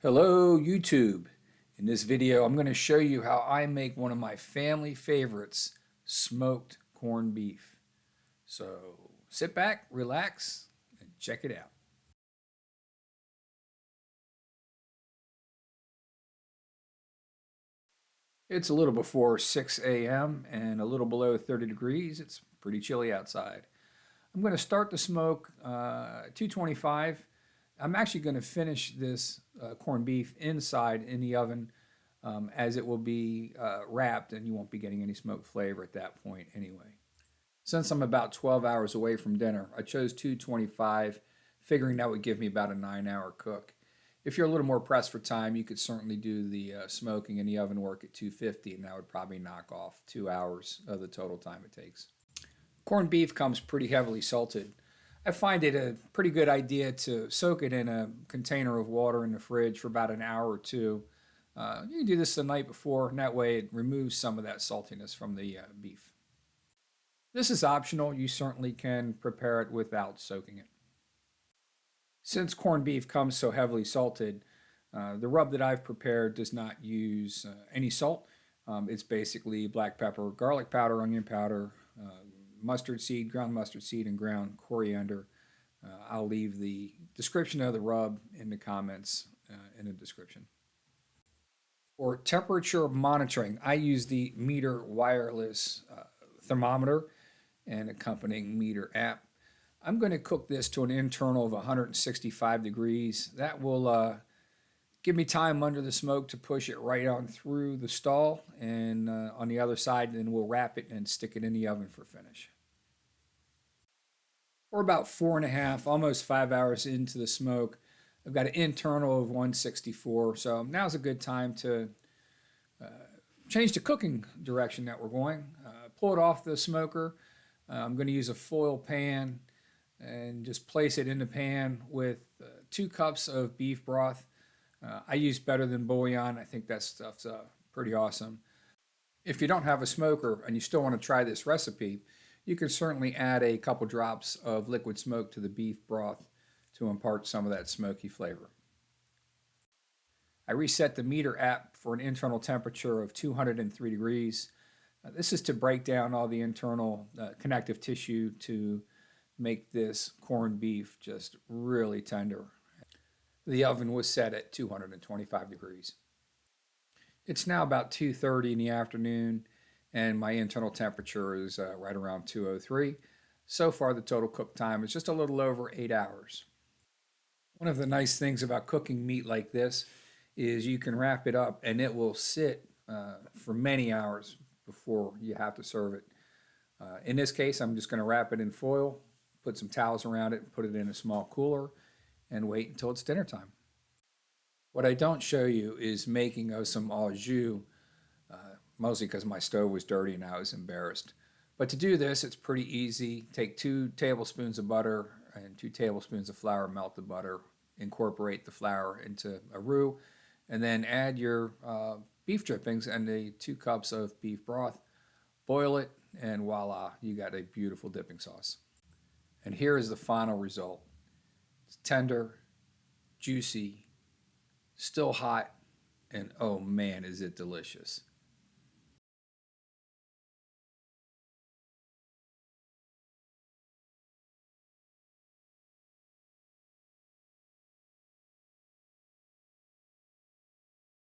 Hello YouTube. In this video I'm going to show you how I make one of my family favorites, smoked corned beef. So sit back, relax, and check it out. It's a little before 6 a.m. and a little below 30 degrees. It's pretty chilly outside. I'm going to start the smoke 225. I'm actually going to finish this corned beef inside in the oven as it will be wrapped and you won't be getting any smoked flavor at that point anyway. Since I'm about 12 hours away from dinner, I chose 225, figuring that would give me about a 9-hour cook. If you're a little more pressed for time, you could certainly do the smoking in the oven work at 250, and that would probably knock off 2 hours of the total time it takes. Corned beef comes pretty heavily salted. I find it a pretty good idea to soak it in a container of water in the fridge for about an hour or two. You can do this the night before, and that way it removes some of that saltiness from the beef. This is optional. You certainly can prepare it without soaking it. Since corned beef comes so heavily salted, the rub that I've prepared does not use any salt. It's basically black pepper, garlic powder, onion powder, mustard seed, ground mustard seed, and ground coriander. I'll leave the description of the rub in the comments in the description. For temperature monitoring, I use the Meter wireless thermometer and accompanying meter app. I'm going to cook this to an internal of 165 degrees. That will give me time under the smoke to push it right on through the stall, and on the other side, then we'll wrap it and stick it in the oven for finish. We're about 4.5, almost 5 hours into the smoke. I've got an internal of 164, so now's a good time to change the cooking direction that we're going. Pull it off the smoker. I'm going to use a foil pan and just place it in the pan with 2 cups of beef broth. I use Better Than Bouillon. I think that stuff's pretty awesome. If you don't have a smoker and you still want to try this recipe, you can certainly add a couple drops of liquid smoke to the beef broth to impart some of that smoky flavor. I reset the meter app for an internal temperature of 203 degrees. This is to break down all the internal connective tissue to make this corned beef just really tender. The oven was set at 225 degrees. It's now about 2:30 in the afternoon and my internal temperature is right around 203. So far the total cook time is just a little over 8 hours. One of the nice things about cooking meat like this is you can wrap it up and it will sit for many hours before you have to serve it. In this case, I'm just going to wrap it in foil, put some towels around it, put it in a small cooler, and wait until it's dinner time. What I don't show you is making of some au jus, mostly because my stove was dirty and I was embarrassed. But to do this, it's pretty easy. Take 2 tablespoons of butter and 2 tablespoons of flour, melt the butter, incorporate the flour into a roux, and then add your beef drippings and the 2 cups of beef broth. Boil it, and voila, you got a beautiful dipping sauce. And here is the final result. It's tender, juicy, still hot, and oh man, is it delicious.